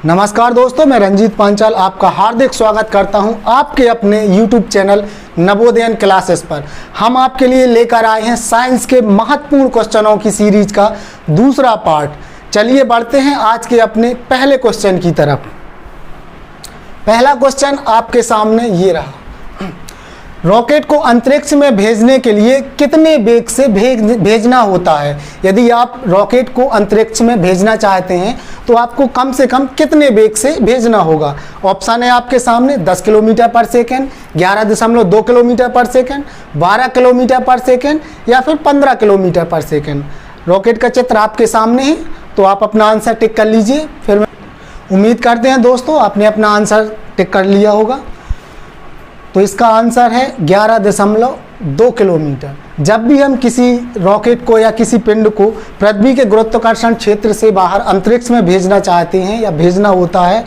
नमस्कार दोस्तों, मैं रंजीत पांचाल आपका हार्दिक स्वागत करता हूं आपके अपने YouTube चैनल नवोदयन क्लासेस पर। हम आपके लिए लेकर आए हैं साइंस के महत्वपूर्ण क्वेश्चनों की सीरीज का दूसरा पार्ट। चलिए बढ़ते हैं आज के अपने पहले क्वेश्चन की तरफ। पहला क्वेश्चन आपके सामने ये रहा। रॉकेट को अंतरिक्ष में भेजने के लिए कितने वेग से भेजना होता है? यदि आप रॉकेट को अंतरिक्ष में भेजना चाहते हैं तो आपको कम से कम कितने वेग से भेजना होगा? ऑप्शन है आपके सामने 10 किलोमीटर पर सेकेंड, 11.2 किलोमीटर पर सेकेंड, 12 किलोमीटर पर सेकेंड या फिर 15 किलोमीटर पर सेकेंड। रॉकेट का चित्र आपके सामने है, तो आप अपना आंसर टिक कर लीजिए। फिर उम्मीद करते हैं दोस्तों आपने अपना आंसर टिक कर लिया होगा। तो इसका आंसर है 11.2 किलोमीटर। जब भी हम किसी रॉकेट को या किसी पिंड को पृथ्वी के गुरुत्वाकर्षण क्षेत्र से बाहर अंतरिक्ष में भेजना चाहते हैं या भेजना होता है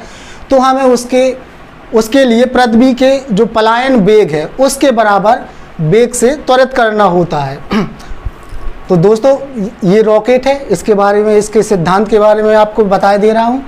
तो हमें उसके लिए पृथ्वी के जो पलायन वेग है उसके बराबर वेग से त्वरित करना होता है। तो दोस्तों ये रॉकेट है, इसके बारे में, इसके सिद्धांत के बारे में आपको बता दे रहा हूँ।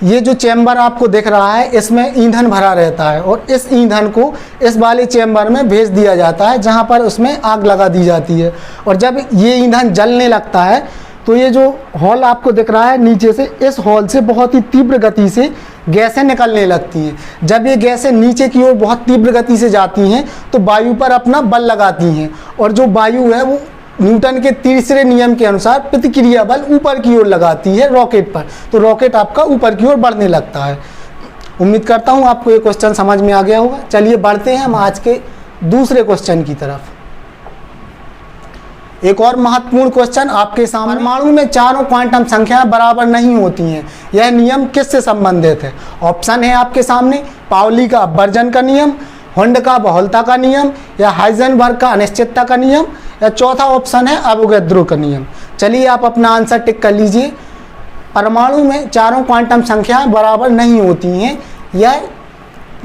ये जो चैम्बर आपको दिख रहा है इसमें ईंधन भरा रहता है और इस ईंधन को इस वाले चैम्बर में भेज दिया जाता है जहाँ पर उसमें आग लगा दी जाती है। और जब ये ईंधन जलने लगता है तो ये जो हॉल आपको दिख रहा है नीचे से, इस हॉल से बहुत ही तीव्र गति से गैसें निकलने लगती हैं। जब ये गैसें नीचे की ओर बहुत तीव्र गति से जाती हैं तो वायु पर अपना बल लगाती हैं और जो वायु है वो न्यूटन के तीसरे नियम के अनुसार प्रतिक्रिया बल ऊपर की ओर लगाती है रॉकेट पर, तो रॉकेट आपका ऊपर की ओर बढ़ने लगता है। उम्मीद करता हूं आपको ये क्वेश्चन समझ में आ गया होगा। चलिए बढ़ते हैं हम आज के दूसरे क्वेश्चन की तरफ। एक और महत्वपूर्ण क्वेश्चन आपके सामने। परमाणु में चारों क्वांटम संख्याएं बराबर नहीं होती हैं, यह नियम किससे संबंधित है? ऑप्शन है आपके सामने पाउली का अपवर्जन का नियम, हुंड का बहुलता का नियम या हाइजेनबर्ग का अनिश्चितता का नियम या चौथा ऑप्शन है अवोगाद्रो का नियम। चलिए आप अपना आंसर टिक कर लीजिए। परमाणु में चारों क्वांटम संख्याएं बराबर नहीं होती हैं, यह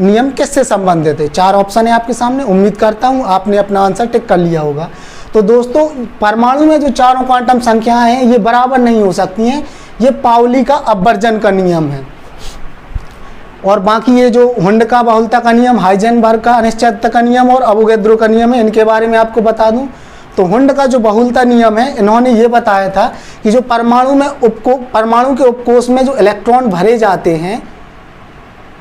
नियम किससे संबंधित है? चार ऑप्शन है आपके सामने। उम्मीद करता हूं आपने अपना आंसर टिक कर लिया होगा। तो दोस्तों परमाणु में जो चारों क्वांटम संख्याएं हैं ये बराबर नहीं हो सकती हैं, ये पाउली का अपवर्जन का नियम है। और बाकी ये जो हुंड का बहुलता का नियम, हाइजेनबर्ग का अनिश्चितता का नियम और अवोगाद्रो का नियम है, इनके बारे में आपको बता दूं तो हुंड का जो बहुलता नियम है, इन्होंने ये बताया था कि जो परमाणु के उपकोष में जो इलेक्ट्रॉन भरे जाते हैं,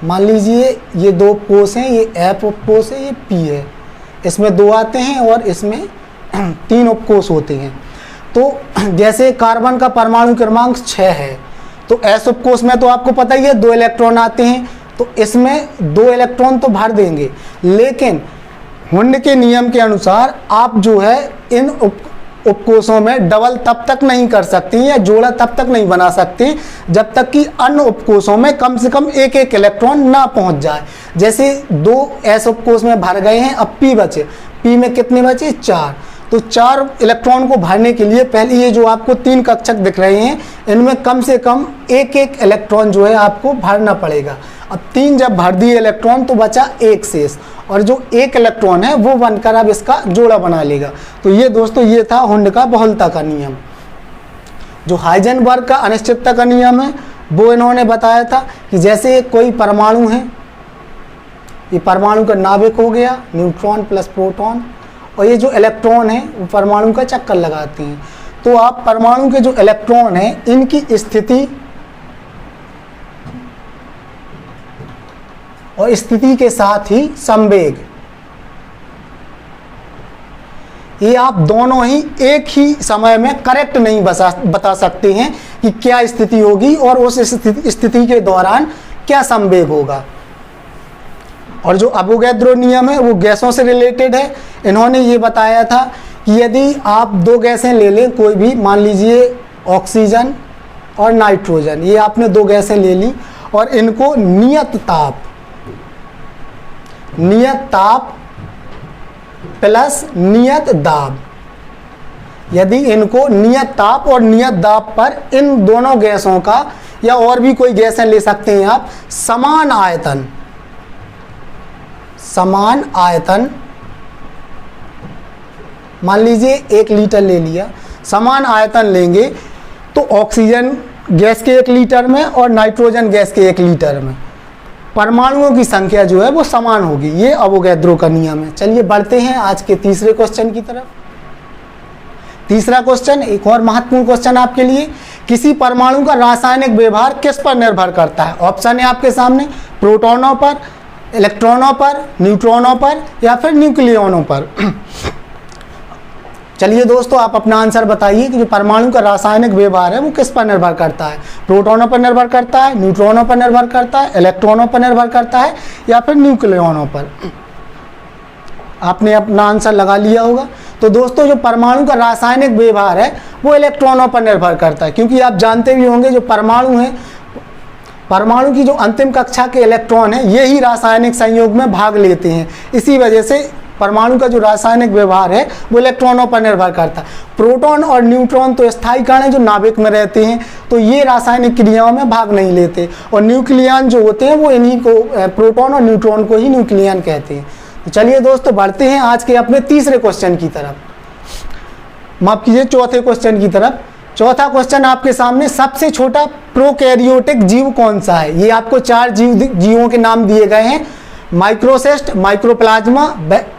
मान लीजिए ये दो उपकोष हैं, ये एफ उपकोष है, ये पी है, इसमें 2 आते हैं और इसमें 3 उपकोष होते हैं। तो जैसे कार्बन का परमाणु क्रमांक 6 है तो एस उपकोष में तो आपको पता ही है 2 इलेक्ट्रॉन आते हैं, तो इसमें 2 इलेक्ट्रॉन तो भर देंगे, लेकिन हुंड के नियम के अनुसार आप जो है इन उपकोषों में डबल तब तक नहीं कर सकती या जोड़ा तब तक नहीं बना सकती जब तक कि अन्य उपकोषों में कम से कम एक इलेक्ट्रॉन ना पहुंच जाए। जैसे 2 एस उपकोष में भर गए हैं, अब पी बचे, पी में कितने बचे? 4। तो 4 इलेक्ट्रॉन को भरने के लिए पहले ये जो आपको 3 कक्षक दिख रहे हैं इनमें कम से कम एक इलेक्ट्रॉन जो है आपको भरना पड़ेगा। अब 3 जब भर दिए इलेक्ट्रॉन तो बचा 1 शेष, और जो 1 इलेक्ट्रॉन है वो बनकर अब इसका जोड़ा बना लेगा। तो ये दोस्तों ये था हुंड का बहुलता का नियम। जो हाइजेनबर्ग का अनिश्चितता का नियम है वो इन्होंने बताया था कि जैसे कोई परमाणु है, ये परमाणु का नाभिक हो गया, न्यूट्रॉन प्लस प्रोटॉन, और ये जो इलेक्ट्रॉन है वो परमाणु का चक्कर लगाते हैं। तो आप परमाणु के जो इलेक्ट्रॉन हैं इनकी स्थिति और स्थिति के साथ ही संवेग, ये आप दोनों ही एक ही समय में करेक्ट नहीं बता सकते हैं कि क्या स्थिति होगी और उस स्थिति के दौरान क्या संवेग होगा। और जो अवोगाद्रो नियम है वो गैसों से रिलेटेड है। इन्होंने ये बताया था कि यदि आप 2 गैसें ले लें, कोई भी, मान लीजिए ऑक्सीजन और नाइट्रोजन, ये आपने 2 गैसें ले ली और इनको नियत ताप प्लस नियत दाब, यदि इनको नियत ताप और नियत दाब पर इन दोनों गैसों का, या और भी कोई गैसें ले सकते हैं आप, समान आयतन मान लीजिए 1 लीटर ले लिया, समान आयतन लेंगे तो ऑक्सीजन गैस के 1 लीटर में और नाइट्रोजन गैस के 1 लीटर में परमाणुओं की संख्या जो है वो समान होगी। ये अवोगैद्रो का नियम है। चलिए बढ़ते हैं आज के तीसरे क्वेश्चन की तरफ। तीसरा क्वेश्चन एक और महत्वपूर्ण क्वेश्चन आपके लिए, किसी परमाणु का रासायनिक व्यवहार किस पर निर्भर करता है? ऑप्शन है आपके सामने, प्रोटॉनों पर, इलेक्ट्रॉनों पर, न्यूट्रॉनों पर या फिर न्यूक्लियनों पर। चलिए दोस्तों आप अपना आंसर बताइए कि जो परमाणु का रासायनिक व्यवहार है वो किस पर निर्भर करता है? प्रोटॉनों पर निर्भर करता है, न्यूट्रॉनों पर निर्भर करता है, इलेक्ट्रॉनों पर निर्भर करता है या फिर न्यूक्लियनों पर? आपने अपना आंसर लगा लिया होगा। तो दोस्तों जो परमाणु का रासायनिक व्यवहार है वो इलेक्ट्रॉनों पर निर्भर करता है, क्योंकि आप जानते भी होंगे जो परमाणु है, परमाणु की जो अंतिम कक्षा के इलेक्ट्रॉन है ये ही रासायनिक संयोग में भाग लेते हैं। इसी वजह से परमाणु का जो रासायनिक व्यवहार है वो इलेक्ट्रॉनों पर निर्भर करता है। प्रोटॉन और न्यूट्रॉन तो स्थायी कण हैं जो नाभिक में रहते हैं, तो ये रासायनिक क्रियाओं में भाग नहीं लेते, और न्यूक्लियन जो होते हैं वो इन्हीं को, प्रोटॉन और न्यूट्रॉन को ही न्यूक्लियन कहते हैं। तो चलिए दोस्तों बढ़ते हैं आज के अपने तीसरे क्वेश्चन की तरफ। माफ कीजिए, चौथे क्वेश्चन की तरफ। चौथा क्वेश्चन आपके सामने, सबसे छोटा प्रोकैरियोटिक जीव कौन सा है? ये आपको 4 जीवों के नाम दिए गए हैं, माइक्रोसेस्ट, माइक्रोप्लाज्मा,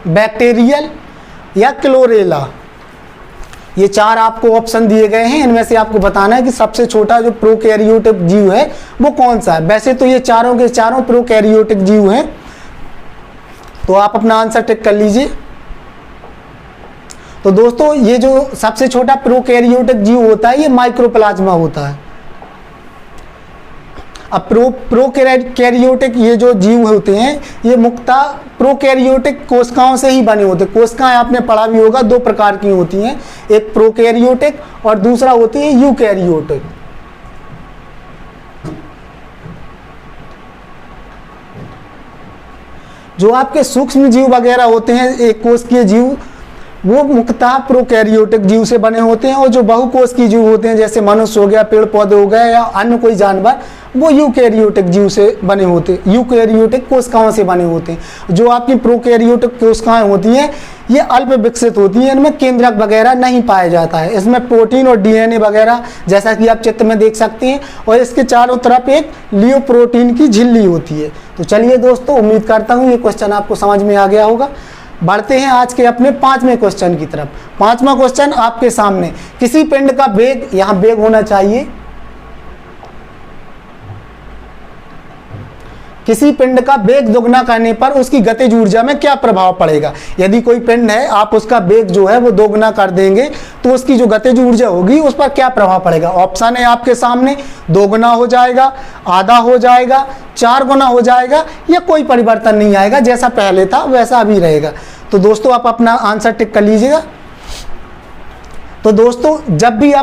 बैक्टीरियल या क्लोरेला। ये 4 आपको ऑप्शन दिए गए हैं, इनमें से आपको बताना है कि सबसे छोटा जो प्रोकैरियोटिक जीव है वो कौन सा है। वैसे तो ये चारों के चारों प्रोकैरियोटिक जीव हैं, तो आप अपना आंसर टिक कर लीजिए। तो दोस्तों ये जो सबसे छोटा प्रोकैरियोटिक जीव होता है ये माइक्रोप्लाज्मा होता है। अब प्रोकैरियोटिक ये जो जीव होते हैं ये मुख्यतः प्रोकैरियोटिक कोशिकाओं से ही बने होते हैं। कोशिकाएं आपने पढ़ा भी होगा, 2 प्रकार की होती हैं, एक प्रोकैरियोटिक और दूसरा होती है यूकैरियोटिक। जो आपके सूक्ष्म जीव वगैरह होते हैं, एक कोशिकीय जीव, वो मुख्यतः प्रोकैरियोटिक जीव से बने होते हैं, और जो बहुकोशिकीय जीव होते हैं जैसे मनुष्य हो गया, पेड़ पौधे हो गए या अन्य कोई जानवर, वो यूकैरियोटिक जीव से बने होते हैं, यूकैरियोटिक कोशिकाओं से बने होते हैं। जो आपकी प्रोकैरियोटिक कोशिकाएं होती हैं ये अल्प विकसित होती हैं, इनमें केंद्रक वगैरह नहीं पाया जाता है, इसमें प्रोटीन और डीएनए वगैरह जैसा कि आप चित्र में देख सकते हैं, और इसके चारों तरफ एक लियोप्रोटीन की झिल्ली होती है। तो चलिए दोस्तों उम्मीद करता हूँ ये क्वेश्चन आपको समझ में आ गया होगा। बढ़ते हैं आज के अपने 5वें क्वेश्चन की तरफ। 5वां क्वेश्चन आपके सामने, किसी पिंड का वेग, यहाँ वेग होना चाहिए, किसी पिंड का वेग दोगुना करने पर उसकी गतिज ऊर्जा में क्या प्रभाव पड़ेगा? यदि कोई पिंड है, आप उसका वेग जो है वो दोगुना कर देंगे तो उसकी जो गतिज ऊर्जा होगी उस पर क्या प्रभाव पड़ेगा? ऑप्शन है आपके सामने, 2 गुना हो जाएगा, आधा हो जाएगा, 4 गुना हो जाएगा, या कोई परिवर्तन नहीं आएगा, जैसा पहले था वैसा अभी रहेगा। तो दोस्तों आप अपना आंसर टिक कर लीजिएगा। तो दोस्तों जब भी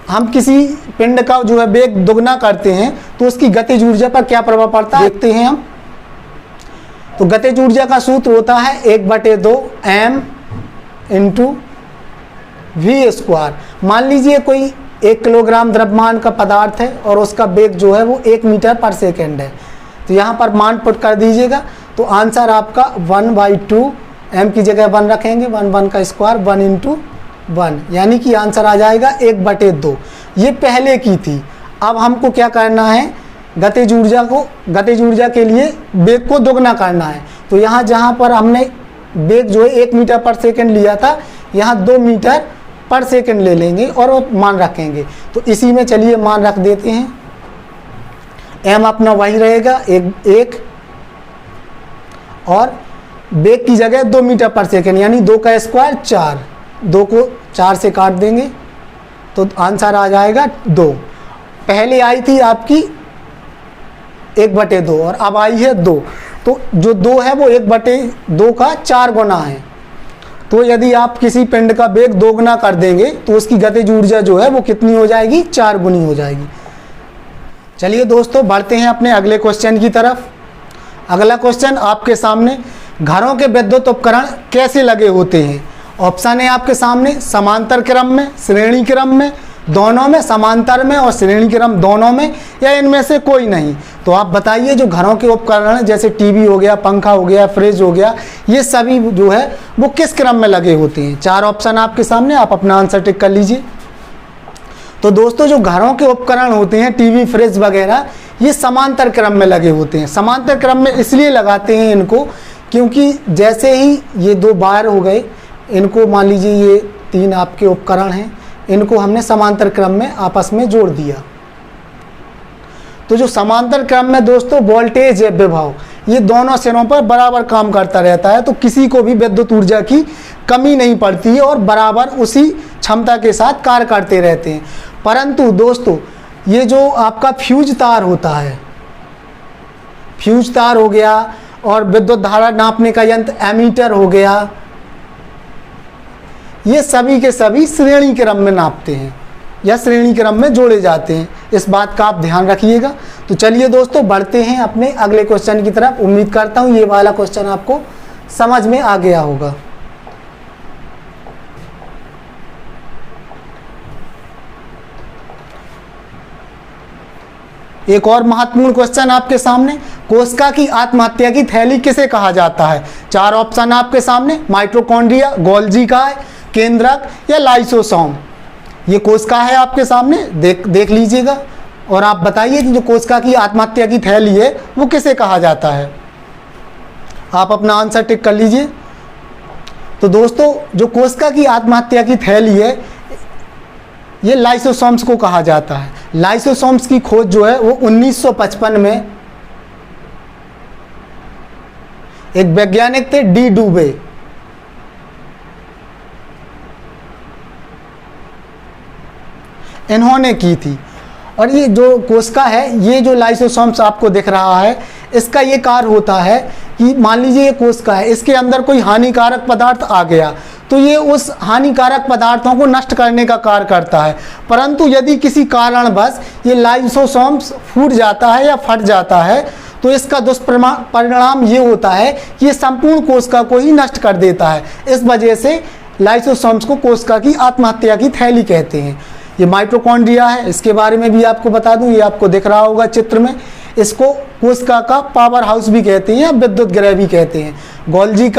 हम किसी पिंड का जो है वेग दोगुना करते हैं तो उसकी गतिज ऊर्जा पर क्या प्रभाव पड़ता है देखते हैं हम। तो गतिज ऊर्जा का सूत्र होता है 1/2 m × v²। मान लीजिए कोई 1 किलोग्राम द्रव्यमान का पदार्थ है और उसका वेग जो है वो 1 मीटर पर सेकेंड है। तो यहाँ पर मान पुट कर दीजिएगा, तो आंसर आपका 1/2, m की जगह 1 रखेंगे, 1 का स्क्वायर, 1 × 1, यानी कि आंसर आ जाएगा 1/2। ये पहले की थी। अब हमको क्या करना है, गतिज ऊर्जा के लिए वेग को दोगुना करना है। तो यहाँ जहाँ पर हमने वेग जो है 1 मीटर पर सेकंड लिया था, यहाँ 2 मीटर पर सेकंड ले लेंगे और वो मान रखेंगे। तो इसी में चलिए मान रख देते हैं, m अपना वही रहेगा 1, और वेग की जगह 2 मीटर पर सेकंड, यानी 2 का स्क्वायर 4, 2 को 4 से काट देंगे तो आंसर आ जाएगा 2। पहले आई थी आपकी 1/2 और अब आई है 2। तो जो 2 है वो 1/2 का 4 गुना है। तो यदि आप किसी पिंड का वेग 2 गुना कर देंगे तो उसकी गतिज ऊर्जा जो है वो कितनी हो जाएगी, 4 गुनी हो जाएगी। चलिए दोस्तों बढ़ते हैं अपने अगले क्वेश्चन की तरफ। अगला क्वेश्चन आपके सामने, घरों के विद्युत उपकरण कैसे लगे होते हैं? ऑप्शन है आपके सामने, समांतर क्रम में, श्रेणी क्रम में, दोनों में, समांतर में और श्रेणी क्रम दोनों में, या इनमें से कोई नहीं। तो आप बताइए जो घरों के उपकरण हैं जैसे टीवी हो गया, पंखा हो गया, फ्रिज हो गया, ये सभी जो है वो किस क्रम में लगे होते हैं? 4 ऑप्शन आपके सामने, आप अपना आंसर टिक कर लीजिए। तो दोस्तों जो घरों के उपकरण होते हैं, टीवी, फ्रिज वगैरह, ये समांतर क्रम में लगे होते हैं। समांतर क्रम में इसलिए लगाते हैं इनको क्योंकि जैसे ही ये दो वायर हो गए, इनको मान लीजिए ये 3 आपके उपकरण हैं, इनको हमने समांतर क्रम में आपस में जोड़ दिया। तो जो समांतर क्रम में दोस्तों वोल्टेज है, विभव, ये दोनों सिरों पर बराबर काम करता रहता है, तो किसी को भी विद्युत ऊर्जा की कमी नहीं पड़ती है और बराबर उसी क्षमता के साथ कार्य करते रहते हैं। परंतु दोस्तों ये जो आपका फ्यूज तार होता है, फ्यूज तार हो गया और विद्युत धारा नापने का यंत्र एमीटर हो गया, ये सभी के सभी श्रेणी क्रम में नापते हैं या श्रेणी क्रम में जोड़े जाते हैं। इस बात का आप ध्यान रखिएगा। तो चलिए दोस्तों बढ़ते हैं अपने अगले क्वेश्चन की तरफ। उम्मीद करता हूँ ये वाला क्वेश्चन आपको समझ में आ गया होगा। एक और महत्वपूर्ण क्वेश्चन आपके सामने, कोशिका की आत्महत्या की थैली किसे कहा जाता है? 4 ऑप्शन आपके सामने, माइटोकॉन्ड्रिया, गोल्जी काय, केंद्रक या लाइसोसोम। ये कोशिका है आपके सामने, देख लीजिएगा और आप बताइए कि जो कोशिका की आत्महत्या की थैली है वो किसे कहा जाता है। आप अपना आंसर टिक कर लीजिए। तो दोस्तों जो कोशिका की आत्महत्या की थैली है ये लाइसोसोम्स को कहा जाता है। लाइसोसोम्स की खोज जो है वो 1955 में एक वैज्ञानिक थे, डी डूबे, इन्होंने की थी। और ये जो कोशिका है, ये जो लाइसोसोम्स आपको दिख रहा है, इसका ये कार्य होता है कि मान लीजिए ये कोशिका है, इसके अंदर कोई हानिकारक पदार्थ आ गया तो ये उस हानिकारक पदार्थों को नष्ट करने का कार्य करता है। परंतु यदि किसी कारणवश ये लाइसोसोम्स फूट जाता है या फट जाता है तो इसका दुष्परिणाम ये होता है कि ये संपूर्ण कोशिका को ही नष्ट कर देता है। इस वजह से लाइसोसोम्स को कोशिका की आत्महत्या की थैली कहते हैं। ये माइटोकॉन्ड्रिया है, इसके बारे में भी आपको बता दूं, ये आपको दिख रहा होगा चित्र में। इसको कोशिका का पावर हाउस भी कहते हैं या विद्युत गृह भी कहते हैं। गोल्जी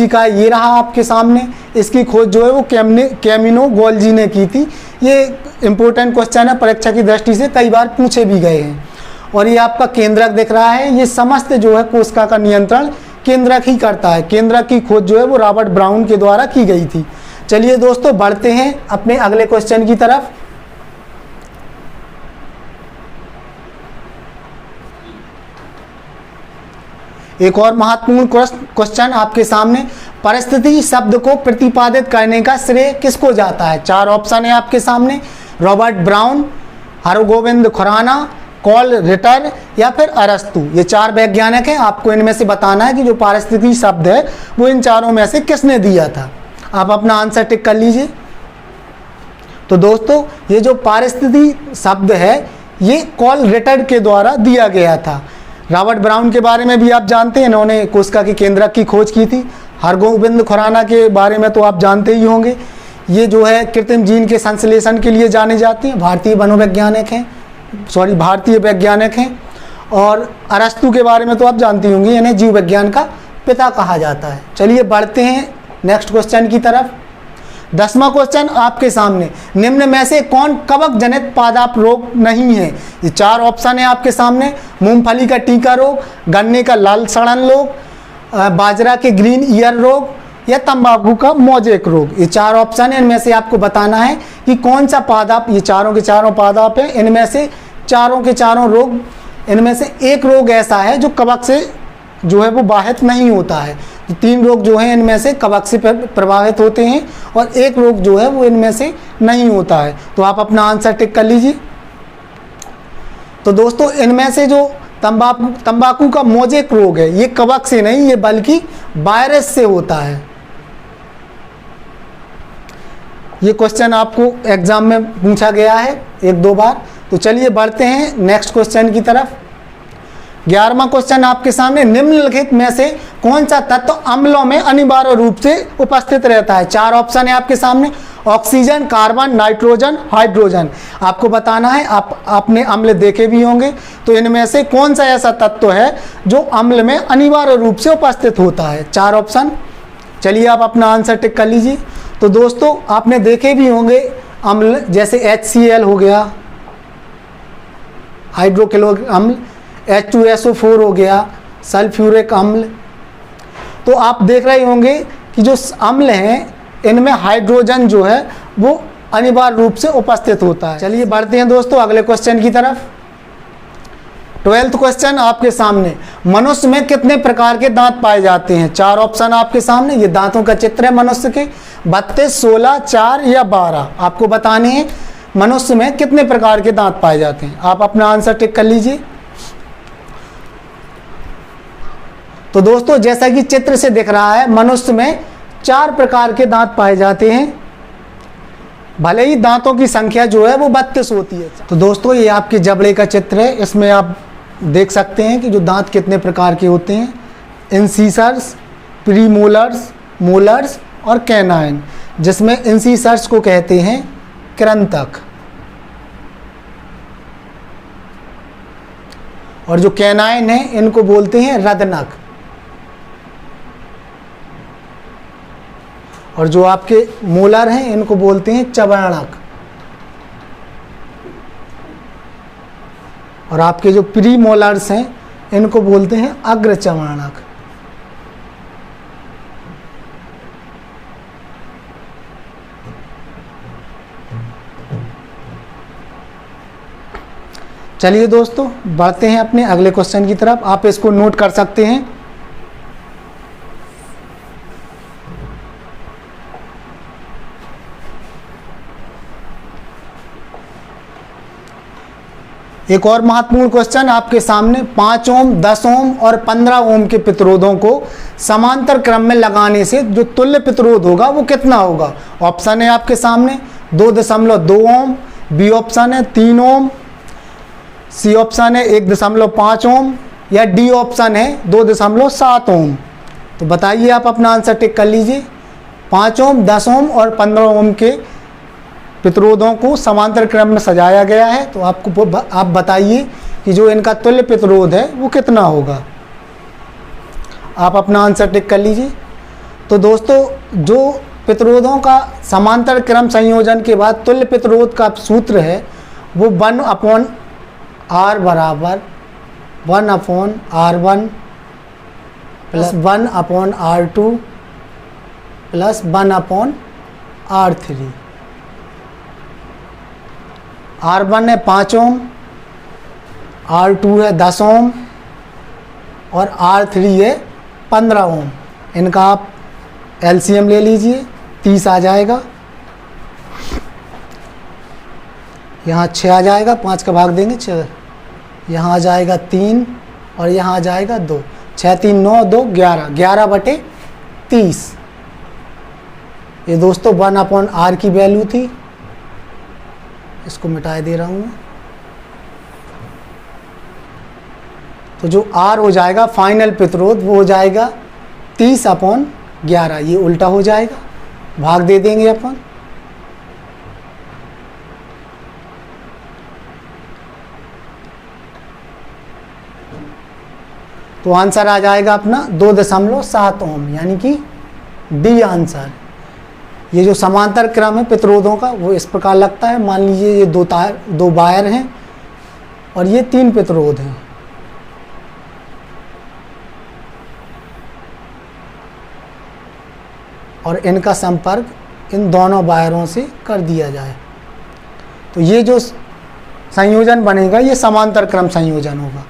का ये रहा आपके सामने, इसकी खोज जो है वो कैमिनो गोल्जी ने की थी। ये इंपॉर्टेंट क्वेश्चन है, परीक्षा की दृष्टि से कई बार पूछे भी गए हैं। और ये आपका केंद्रक दिख रहा है, ये समस्त जो है कोशिका का नियंत्रण केंद्रक ही करता है। केंद्रक की खोज जो है वो रॉबर्ट ब्राउन के द्वारा की गई थी। चलिए दोस्तों बढ़ते हैं अपने अगले क्वेश्चन की तरफ। एक और महत्वपूर्ण क्वेश्चन आपके सामने, परिस्थिति शब्द को प्रतिपादित करने का श्रेय किसको जाता है? 4 ऑप्शन है आपके सामने, Robert Brown, Hargobind Khorana, Koelreuter या फिर अरस्तु। ये 4 वैज्ञानिक हैं। आपको इनमें से बताना है कि जो पारिस्थितिकी शब्द है वो इन चारों में से किसने दिया था। आप अपना आंसर टिक कर लीजिए। तो दोस्तों ये जो पारिस्थितिकी शब्द है ये कॉल रिटर के द्वारा दिया गया था। रॉबर्ट ब्राउन के बारे में भी आप जानते हैं, इन्होंने कोशिका की केंद्रक की खोज की थी। हरगोविंद खुराना के बारे में तो आप जानते ही होंगे, ये जो है कृत्रिम जीन के संश्लेषण के लिए जाने जाते हैं, भारतीय वैज्ञानिक हैं। और अरस्तु के बारे में तो आप जानते होंगे, इन्हें जीव विज्ञान का पिता कहा जाता है। चलिए बढ़ते हैं नेक्स्ट क्वेश्चन की तरफ। 10वां क्वेश्चन आपके सामने, निम्न में से कौन कवक जनित पादप रोग नहीं है? ये 4 ऑप्शन है आपके सामने, मूंगफली का टीका रोग, गन्ने का लाल सड़न रोग, बाजरा के ग्रीन ईयर रोग या तंबाकू का मोजेक रोग। ये 4 ऑप्शन है, इनमें से आपको बताना है कि कौन सा पादप, ये चारों के चारों पादप है, इनमें से चारों के चारों रोग, इनमें से एक रोग ऐसा है जो कवक से जो है वो बाधित नहीं होता है। तो 3 रोग जो हैं इनमें से कवक से प्रभावित होते हैं और एक रोग जो है वो इनमें से नहीं होता है। तो आप अपना आंसर टिक कर लीजिए। तो दोस्तों इनमें से जो तंबाकू का मोजेक रोग है ये कवक से नहीं, ये बल्कि वायरस से होता है। ये क्वेश्चन आपको एग्जाम में पूछा गया है 1-2 बार। तो चलिए बढ़ते हैं नेक्स्ट क्वेश्चन की तरफ। 11वां क्वेश्चन आपके सामने, निम्नलिखित में से कौन सा तत्व अम्लों में अनिवार्य रूप से उपस्थित रहता है? 4 ऑप्शन है आपके सामने, ऑक्सीजन, कार्बन, नाइट्रोजन, हाइड्रोजन। आपको बताना है, आपने अम्ल देखे भी होंगे, तो इनमें से कौन सा ऐसा तत्व है जो अम्ल में अनिवार्य रूप से उपस्थित होता है? 4 ऑप्शन। चलिए आप अपना आंसर टिक कर लीजिए। तो दोस्तों आपने देखे भी होंगे अम्ल जैसे HCl हो गया, हाइड्रोक्लोरिक अम्ल, H2SO4 हो गया, सल्फ्यूरिक अम्ल। तो आप देख रहे होंगे कि जो अम्ल हैं इनमें हाइड्रोजन जो है वो अनिवार्य रूप से उपस्थित होता है। चलिए बढ़ते हैं दोस्तों अगले क्वेश्चन की तरफ। 12th क्वेश्चन आपके सामने, मनुष्य में कितने प्रकार के दांत पाए जाते हैं? 4 ऑप्शन आपके सामने, ये दांतों का चित्र है मनुष्य के, 32, 16, 4 या 12। आपको बताने हैं मनुष्य में कितने प्रकार के दांत पाए जाते हैं। आप अपना आंसर टिक कर लीजिए। तो दोस्तों जैसा कि चित्र से दिख रहा है, मनुष्य में 4 प्रकार के दांत पाए जाते हैं, भले ही दांतों की संख्या जो है वो 32 होती है। तो दोस्तों ये आपके जबड़े का चित्र है, इसमें आप देख सकते हैं कि जो दांत कितने प्रकार के होते हैं, इंसीसर्स, प्रीमोलर्स, मोलर्स और कैनाइन, जिसमें इंसीसर्स को कहते हैं कृंतक और जो कैनाइन है इनको बोलते हैं रदनक, और जो आपके मोलर हैं इनको बोलते हैं चवर्णक, और आपके जो प्री मोलर्स हैं इनको बोलते हैं अग्रचवर्णक। चलिए दोस्तों बढ़ते हैं अपने अगले क्वेश्चन की तरफ। आप इसको नोट कर सकते हैं। एक और महत्वपूर्ण क्वेश्चन आपके सामने, 5 ओम, 10 ओम और 15 ओम के प्रतिरोधों को समांतर क्रम में लगाने से जो तुल्य प्रतिरोध होगा वो कितना होगा? ऑप्शन है आपके सामने 2.2 ओम, बी ऑप्शन है 3 ओम, सी ऑप्शन है 1.5 ओम या डी ऑप्शन है 2.7 ओम। तो बताइए, आप अपना आंसर टिक कर लीजिए। 5 ओम, 10 ओम और 15 ओम के प्रतिरोधों को समांतर क्रम में सजाया गया है, तो आप बताइए कि जो इनका तुल्य प्रतिरोध है वो कितना होगा। आप अपना आंसर टिक कर लीजिए। तो दोस्तों जो प्रतिरोधों का समांतर क्रम संयोजन के बाद तुल्य प्रतिरोध का सूत्र है वो 1/R बराबर 1/R1 plus 1/R2 plus 1/R3। R1 है 5 ओम, R2 है 10 ओम और R3 है 15 ओम। इनका आप LCM ले लीजिए, 30 आ जाएगा, यहाँ 6 आ जाएगा, 5 का भाग देंगे 6, यहाँ आ जाएगा 3 और यहाँ आ जाएगा 2, 6 3 9 2 11, 11/30। ये दोस्तों 1/R की वैल्यू थी, इसको मिटा दे रहा हूँ मैं। तो जो R हो जाएगा फाइनल प्रतिरोध वो हो जाएगा 30/11, ये उल्टा हो जाएगा, भाग दे देंगे अपन। तो आंसर आ जाएगा अपना 2.7 ओम, यानी कि डी आंसर। ये जो समांतर क्रम है प्रतिरोधों का वो इस प्रकार लगता है। मान लीजिए ये 2 वायर हैं और ये 3 प्रतिरोध हैं, और इनका संपर्क इन दोनों वायरों से कर दिया जाए तो ये जो संयोजन बनेगा ये समांतर क्रम संयोजन होगा।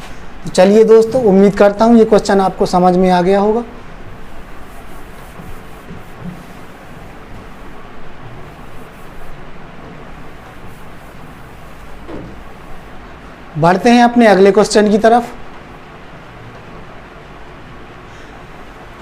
तो चलिए दोस्तों, उम्मीद करता हूँ ये क्वेश्चन आपको समझ में आ गया होगा। बढ़ते हैं अपने अगले क्वेश्चन की तरफ।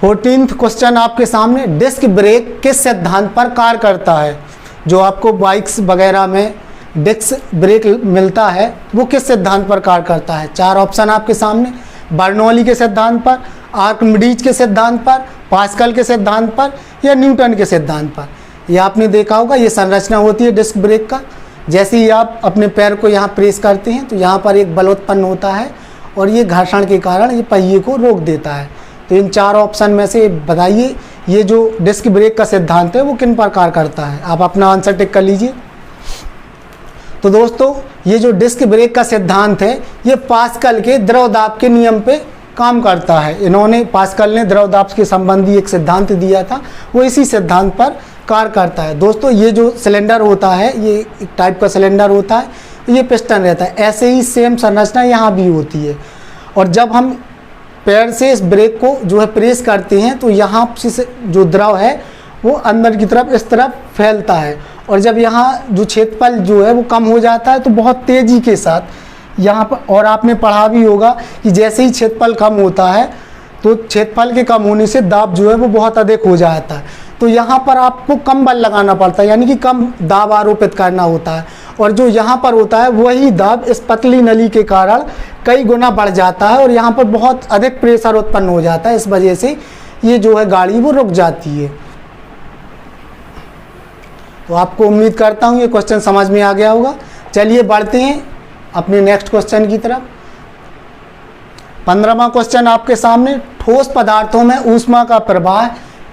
14th क्वेश्चन आपके सामने, डिस्क ब्रेक किस सिद्धांत पर कार्य करता है? जो आपको बाइक्स वगैरह में डिस्क ब्रेक मिलता है वो किस सिद्धांत पर कार्य करता है? 4 ऑप्शन आपके सामने, बर्नौली के सिद्धांत पर, आर्किमिडीज के सिद्धांत पर, पास्कल के सिद्धांत पर या न्यूटन के सिद्धांत पर। ये आपने देखा होगा, ये संरचना होती है डिस्क ब्रेक का। जैसे ही आप अपने पैर को यहाँ प्रेस करते हैं तो यहाँ पर एक बल उत्पन्न होता है और ये घर्षण के कारण ये पहिए को रोक देता है। तो इन 4 ऑप्शन में से बताइए ये जो डिस्क ब्रेक का सिद्धांत है वो किन पर कार्य करता है? आप अपना आंसर टिक कर लीजिए। तो दोस्तों ये जो डिस्क ब्रेक का सिद्धांत है ये पास्कल के द्रव दाब के नियम पे काम करता है। इन्होंने पास्कल ने द्रव दाब के संबंधी एक सिद्धांत दिया था, वो इसी सिद्धांत पर कार्य करता है। दोस्तों ये जो सिलेंडर होता है ये एक टाइप का सिलेंडर होता है, ये पिस्टन रहता है। ऐसे ही सेम संरचना यहाँ भी होती है। और जब हम पैर से इस ब्रेक को जो है प्रेस करते हैं तो यहाँ से जो द्रव है वो अंदर की तरफ इस तरफ फैलता है, और जब यहाँ जो क्षेत्रफल जो है वो कम हो जाता है तो बहुत तेज़ी के साथ यहाँ पर, और आपने पढ़ा भी होगा कि जैसे ही क्षेत्रफल कम होता है तो क्षेत्रफल के कम होने से दाब जो है वो बहुत अधिक हो जाता है। तो यहाँ पर आपको कम बल लगाना पड़ता है, यानी कि कम दाब आरोपित करना होता है, और जो यहाँ पर होता है वही दाब इस पतली नली के कारण कई गुना बढ़ जाता है और यहाँ पर बहुत अधिक प्रेशर उत्पन्न हो जाता है। इस वजह से ये जो है गाड़ी वो रुक जाती है। तो आपको उम्मीद करता हूँ ये क्वेश्चन समझ में आ गया होगा। चलिए बढ़ते हैं अपने नेक्स्ट क्वेश्चन की तरफ। 15वां क्वेश्चन आपके सामने, ठोस पदार्थों में ऊष्मा का प्रवाह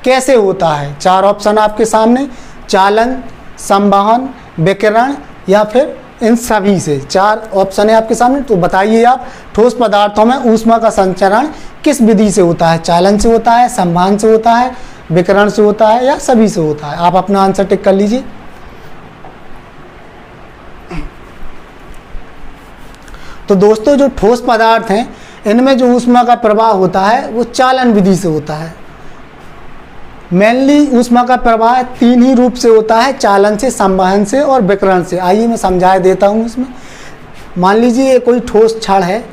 कैसे होता है? 4 ऑप्शन आपके सामने, चालन, संवहन, विकिरण या फिर इन सभी से। 4 ऑप्शन है आपके सामने। तो बताइए आप, ठोस पदार्थों में ऊष्मा का संचरण किस विधि से होता है? चालन से होता है, संवहन से होता है, विकिरण से होता है या सभी से होता है? आप अपना आंसर टिक कर लीजिए। तो दोस्तों जो ठोस पदार्थ हैं इनमें जो ऊष्मा का प्रवाह होता है वो चालन विधि से होता है। मेनली ऊष्मा का प्रवाह 3 ही रूप से होता है, चालन से, संवहन से और विकिरण से। आइए मैं समझा देता हूँ इसमें। मान लीजिए ये कोई ठोस छड़ है,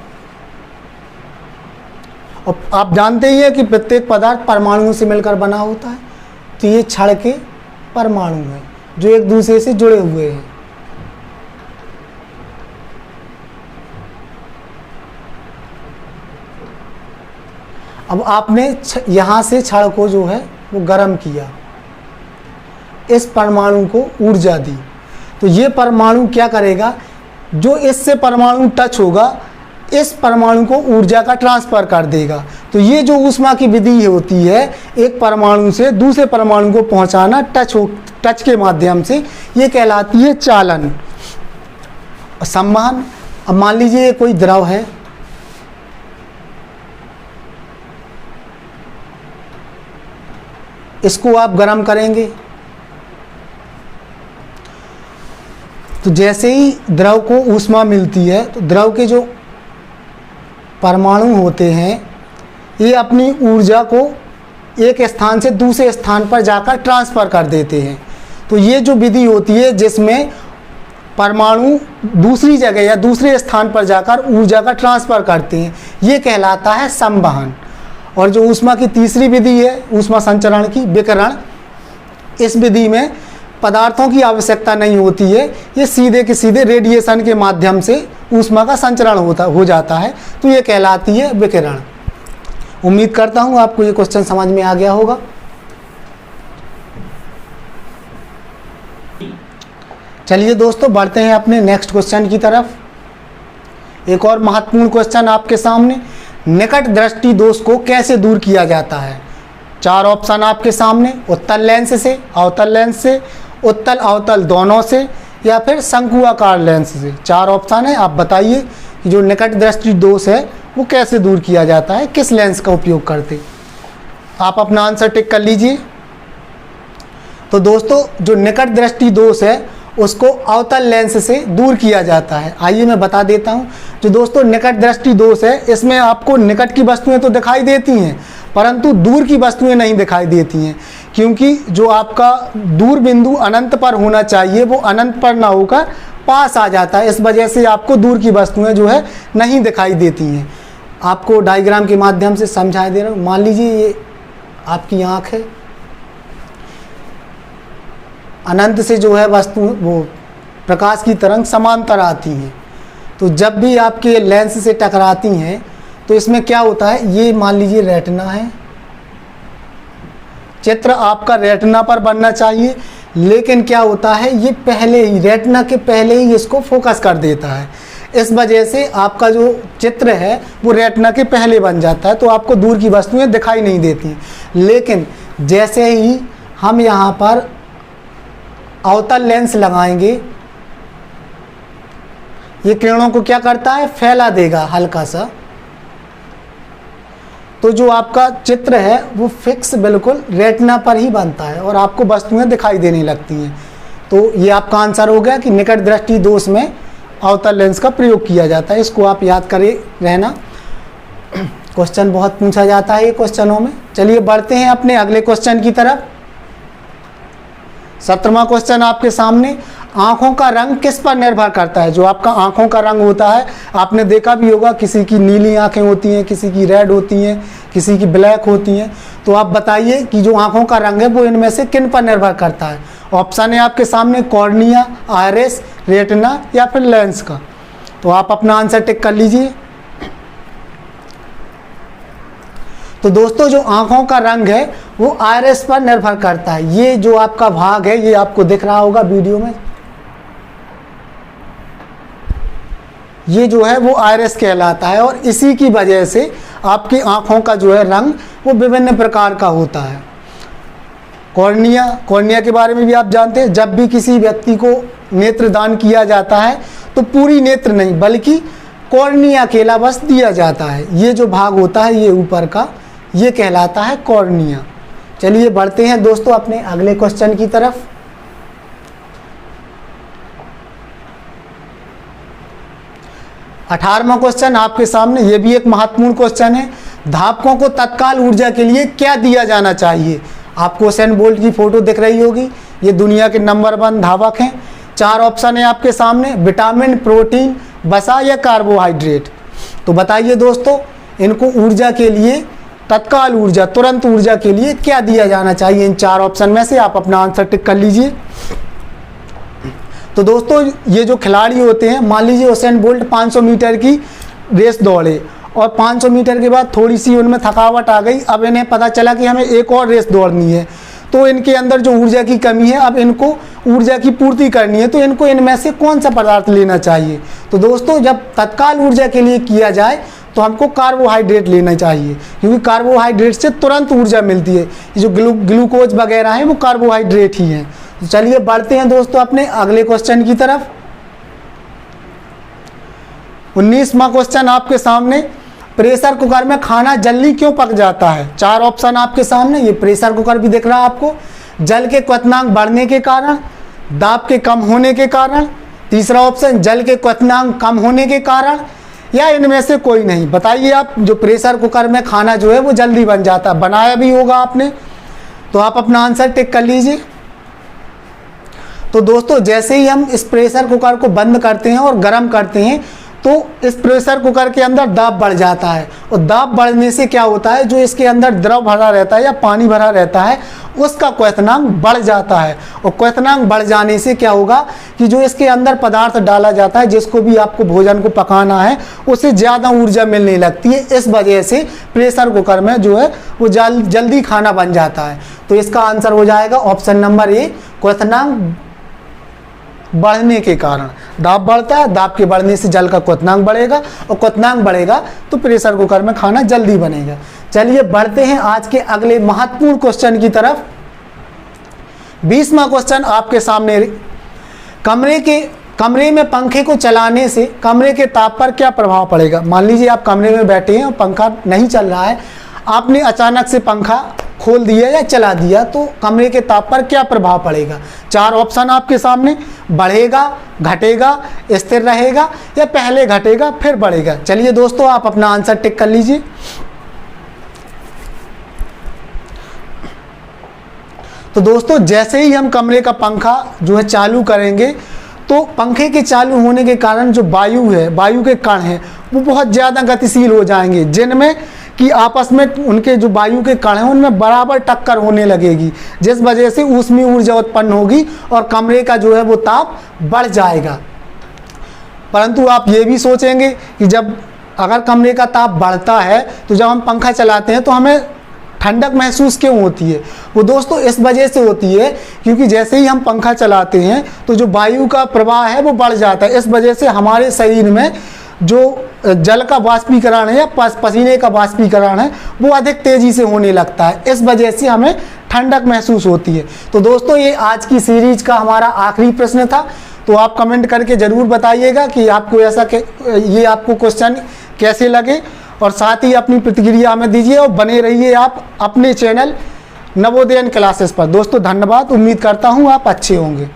और आप जानते ही हैं कि प्रत्येक पदार्थ परमाणुओं से मिलकर बना होता है। तो ये छड़ के परमाणु हैं जो एक दूसरे से जुड़े हुए हैं। अब आपने यहाँ से छड़ को जो है वो गर्म किया, इस परमाणु को ऊर्जा दी, तो ये परमाणु क्या करेगा, जो इससे परमाणु टच होगा इस परमाणु को ऊर्जा का ट्रांसफर कर देगा। तो ये जो ऊष्मा की विधि होती है एक परमाणु से दूसरे परमाणु को पहुंचाना टच के माध्यम से, ये कहलाती है चालन। संवहन, अब मान लीजिए कोई द्रव है, इसको आप गर्म करेंगे तो जैसे ही द्रव को ऊष्मा मिलती है तो द्रव के जो परमाणु होते हैं ये अपनी ऊर्जा को एक स्थान से दूसरे स्थान पर जाकर ट्रांसफ़र कर देते हैं। तो ये जो विधि होती है जिसमें परमाणु दूसरी जगह या दूसरे स्थान पर जाकर ऊर्जा का ट्रांसफ़र करते हैं, ये कहलाता है संवहन। और जो ऊष्मा की तीसरी विधि है ऊष्मा संचरण की, विकिरण, इस विधि में पदार्थों की आवश्यकता नहीं होती है, ये सीधे के सीधे रेडिएशन के माध्यम से ऊष्मा का संचरण हो जाता है, तो ये कहलाती है विकिरण। उम्मीद करता हूँ आपको ये क्वेश्चन समझ में आ गया होगा। चलिए दोस्तों बढ़ते हैं अपने नेक्स्ट क्वेश्चन की तरफ। एक और महत्वपूर्ण क्वेश्चन आपके सामने, निकट दृष्टि दोष को कैसे दूर किया जाता है? 4 ऑप्शन आपके सामने, उत्तल लेंस से, अवतल लेंस से, उत्तल अवतल दोनों से या फिर शंकुआकार लेंस से। 4 ऑप्शन है। आप बताइए कि जो निकट दृष्टि दोष है वो कैसे दूर किया जाता है, किस लेंस का उपयोग करते? आप अपना आंसर टिक कर लीजिए। तो दोस्तों जो निकट दृष्टि दोष है उसको अवतल लेंस से दूर किया जाता है। आइए मैं बता देता हूँ। जो दोस्तों निकट दृष्टि दोष है इसमें आपको निकट की वस्तुएं तो दिखाई देती हैं परंतु दूर की वस्तुएं नहीं दिखाई देती हैं, क्योंकि जो आपका दूर बिंदु अनंत पर होना चाहिए वो अनंत पर ना होकर पास आ जाता है। इस वजह से आपको दूर की वस्तुएं जो है नहीं दिखाई देती हैं। आपको डायग्राम के माध्यम से समझा दे रहा हूँ। मान लीजिए ये आपकी आँख है, अनंत से जो है वस्तु वो प्रकाश की तरंग समांतर आती हैं, तो जब भी आपके लेंस से टकराती हैं तो इसमें क्या होता है, ये मान लीजिए रेटिना है, चित्र आपका रेटिना पर बनना चाहिए, लेकिन क्या होता है ये पहले ही रेटिना के पहले ही इसको फोकस कर देता है। इस वजह से आपका जो चित्र है वो रेटिना के पहले बन जाता है, तो आपको दूर की वस्तुएं दिखाई नहीं देती। लेकिन जैसे ही हम यहाँ पर अवतल लेंस लगाएंगे ये किरणों को क्या करता है, फैला देगा हल्का सा। तो जो आपका चित्र है वो फिक्स बिल्कुल रेटिना पर ही बनता है और आपको वस्तुएं दिखाई देने लगती हैं। तो ये आपका आंसर हो गया कि निकट दृष्टि दोष में अवतल लेंस का प्रयोग किया जाता है। इसको आप याद करे रहना, क्वेश्चन बहुत पूछा जाता है ये क्वेश्चनों में। चलिए बढ़ते हैं अपने अगले क्वेश्चन की तरफ। 17वां क्वेश्चन आपके सामने, आंखों का रंग किस पर निर्भर करता है। जो आपका आंखों का रंग होता है, आपने देखा भी होगा किसी की नीली आंखें होती हैं, किसी की रेड होती हैं, किसी की ब्लैक होती हैं। तो आप बताइए कि जो आंखों का रंग है वो इनमें से किन पर निर्भर करता है। ऑप्शन है आपके सामने कॉर्निया, आयरिस, रेटिना या फिर लेंस का। तो आप अपना आंसर टिक कर लीजिए। तो दोस्तों जो आंखों का रंग है वो आयरिस पर निर्भर करता है। ये जो आपका भाग है ये आपको दिख रहा होगा वीडियो में, ये जो है वो आयरिस कहलाता है और इसी की वजह से आपकी आंखों का जो है रंग वो विभिन्न प्रकार का होता है। कॉर्निया के बारे में भी आप जानते हैं, जब भी किसी व्यक्ति को नेत्र दान किया जाता है तो पूरी नेत्र नहीं बल्कि कॉर्निया अकेला बस दिया जाता है। ये जो भाग होता है ये ऊपर का, ये कहलाता है कॉर्निया। चलिए बढ़ते हैं दोस्तों अपने अगले क्वेश्चन की तरफ। 18वां क्वेश्चन आपके सामने, ये भी एक महत्वपूर्ण क्वेश्चन है। धावकों को तत्काल ऊर्जा के लिए क्या दिया जाना चाहिए। आपको उसेन बोल्ट की फोटो दिख रही होगी, ये दुनिया के नंबर 1 धावक हैं। 4 ऑप्शन है आपके सामने, विटामिन, प्रोटीन, वसा या कार्बोहाइड्रेट। तो बताइए दोस्तों, इनको ऊर्जा के लिए, तत्काल ऊर्जा, तुरंत ऊर्जा के लिए क्या दिया जाना चाहिए। इन 4 ऑप्शन में से आप अपना आंसर टिक कर लीजिए। तो दोस्तों ये जो खिलाड़ी होते हैं, मान लीजिए उसेन बोल्ट 500 मीटर की रेस दौड़े और 500 मीटर के बाद थोड़ी सी उनमें थकावट आ गई, अब इन्हें पता चला कि हमें एक और रेस दौड़नी है। तो इनके अंदर जो ऊर्जा की कमी है, अब इनको ऊर्जा की पूर्ति करनी है, तो इनको इनमें से कौन सा पदार्थ लेना चाहिए। तो दोस्तों जब तत्काल ऊर्जा के लिए किया जाए तो हमको कार्बोहाइड्रेट लेना चाहिए, क्योंकि कार्बोहाइड्रेट से तुरंत ऊर्जा मिलती है। ये जो ग्लूकोज वगैरह है वो कार्बोहाइड्रेट ही हैं। तो चलिए बढ़ते हैं दोस्तों अपने अगले क्वेश्चन की तरफ। 19वां क्वेश्चन आपके सामने, प्रेशर कुकर में खाना जल्दी क्यों पक जाता है। 4 ऑप्शन आपके सामने, ये प्रेशर कुकर भी दिख रहा है आपको। जल के क्वथनांक बढ़ने के कारण, दाब के कम होने के कारण, तीसरा ऑप्शन जल के क्वथनांक कम होने के कारण, या इनमें से कोई नहीं। बताइए आप, जो प्रेशर कुकर में खाना जो है वो जल्दी बन जाता है, बनाया भी होगा आपने, तो आप अपना आंसर टिक कर लीजिए। तो दोस्तों जैसे ही हम इस प्रेशर कुकर को बंद करते हैं और गर्म करते हैं तो इस प्रेशर कुकर के अंदर दाब बढ़ जाता है, और दाब बढ़ने से क्या होता है, जो इसके अंदर द्रव भरा रहता है या पानी भरा रहता है उसका क्वथनांक बढ़ जाता है। और क्वथनांक बढ़ जाने से क्या होगा कि जो इसके अंदर पदार्थ डाला जाता है, जिसको भी आपको भोजन को पकाना है, उससे ज़्यादा ऊर्जा मिलने लगती है। इस वजह से प्रेशर कुकर में जो है वो जल्दी खाना बन जाता है। तो इसका आंसर हो जाएगा ऑप्शन नंबर ए, क्वथनांक बढ़ने के कारण। दाब बढ़ता है, दाब के बढ़ने से जल का क्वथनांक बढ़ेगा, और क्वथनांक बढ़ेगा तो प्रेशर कुकर में खाना जल्दी बनेगा। चलिए बढ़ते हैं आज के अगले महत्वपूर्ण क्वेश्चन की तरफ। 20वां क्वेश्चन आपके सामने, कमरे में पंखे को चलाने से कमरे के ताप पर क्या प्रभाव पड़ेगा। मान लीजिए आप कमरे में बैठे हैं और पंखा नहीं चल रहा है, आपने अचानक से पंखा खोल दिया या चला दिया, तो कमरे के ताप पर क्या प्रभाव पड़ेगा। 4 ऑप्शन आपके सामने, बढ़ेगा, घटेगा, स्थिर रहेगा, या पहले घटेगा फिर बढ़ेगा। चलिए दोस्तों आप अपना आंसर टिक कर लीजिए। तो दोस्तों जैसे ही हम कमरे का पंखा जो है चालू करेंगे, तो पंखे के चालू होने के कारण जो वायु है, वायु के कण हैं वो बहुत ज़्यादा गतिशील हो जाएंगे, जिनमें कि आपस में उनके जो वायु के कण हैं उनमें बराबर टक्कर होने लगेगी, जिस वजह से ऊष्मीय ऊर्जा उत्पन्न होगी और कमरे का जो है वो ताप बढ़ जाएगा। परंतु आप ये भी सोचेंगे कि जब अगर कमरे का ताप बढ़ता है तो जब हम पंखा चलाते हैं तो हमें ठंडक महसूस क्यों होती है। वो दोस्तों इस वजह से होती है क्योंकि जैसे ही हम पंखा चलाते हैं तो जो वायु का प्रवाह है वो बढ़ जाता है। इस वजह से हमारे शरीर में जो जल का वाष्पीकरण है या पसीने का वाष्पीकरण है वो अधिक तेज़ी से होने लगता है। इस वजह से हमें ठंडक महसूस होती है। तो दोस्तों ये आज की सीरीज का हमारा आखिरी प्रश्न था। तो आप कमेंट करके ज़रूर बताइएगा कि आपको ये आपको क्वेश्चन कैसे लगे, और साथ ही अपनी प्रतिक्रिया हमें दीजिए और बने रहिए आप अपने चैनल नवोदयन क्लासेस पर। दोस्तों धन्यवाद, उम्मीद करता हूँ आप अच्छे होंगे।